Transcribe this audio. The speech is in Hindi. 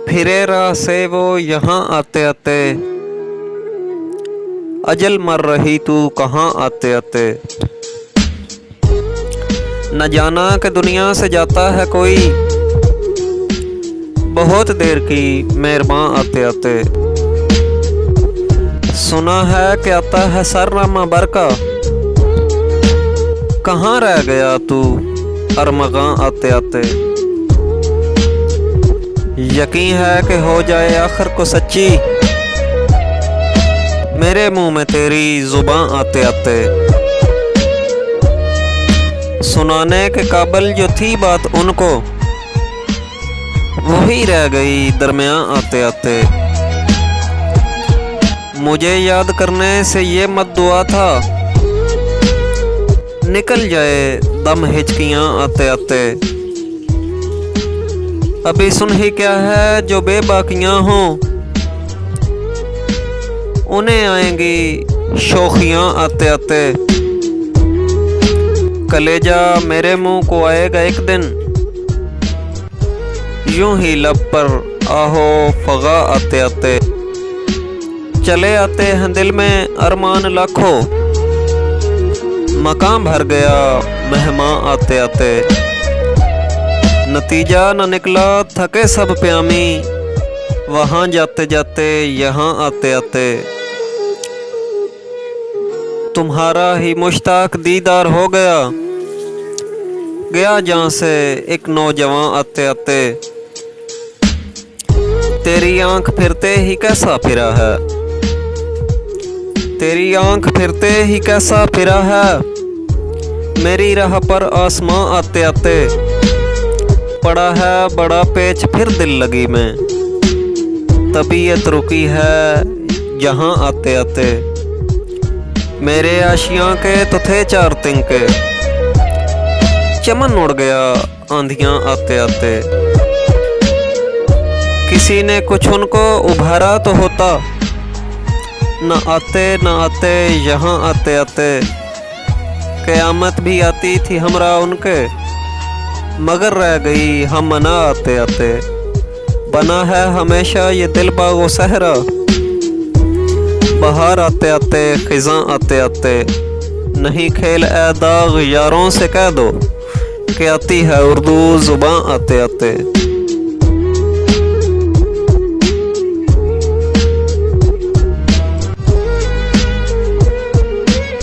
फिरे राह से वो यहाँ आते आते, अजल मर रही तू कहाँ आते आते। न जाना कि दुनिया से जाता है कोई, बहुत देर की मेहरबां आते आते। सुना है कि आता है सरनामा बरका, कहाँ रह गया तू अरमगां आते आते। यकीन है कि हो जाए आखिर को सच्ची, मेरे मुंह में तेरी जुबां आते आते। सुनाने के काबिल जो थी बात उनको, वही रह गई दरमियां आते आते। मुझे याद करने से ये मत दुआ था, निकल जाए दम हिचकियां आते आते। अभी सुन ही क्या है जो बेबाकियां हों, उन्हें आएंगी शोखियां आते आते। कलेजा मेरे मुंह को आएगा एक दिन, यूं ही लब पर आहो फगा आते आते। चले आते हैं दिल में अरमान लाखों, मकान भर गया मेहमान आते आते। नतीजा न निकला थके सब प्यामी, वहाँ जाते जाते यहाँ आते आते। तुम्हारा ही मुश्ताक दीदार हो गया, गया जहाँ से एक नौजवान आते आते। तेरी आंख फिरते ही कैसा फिरा है, तेरी आंख फिरते ही कैसा फिरा है। मेरी राह पर आसमां आते आते, पड़ा है बड़ा पेच फिर दिल लगी में। तबीयत रुकी है जहाँ आते आते। मेरे आशियाँ के तो थे 4 तिनके, चमन उड़ गया आंधियाँ आते आते। किसी ने कुछ उनको उभारा तो होता, न आते यहाँ आते आते। क़यामत भी आती थी हमरा उनके, मगर रह गई हम मना आते आते। बना है हमेशा ये दिल बागो सहरा, बाहर आते आते खिज़ां आते आते। नहीं खेल ए दाग यारों से कह दो, कि आती है उर्दू ज़ुबां आते आते।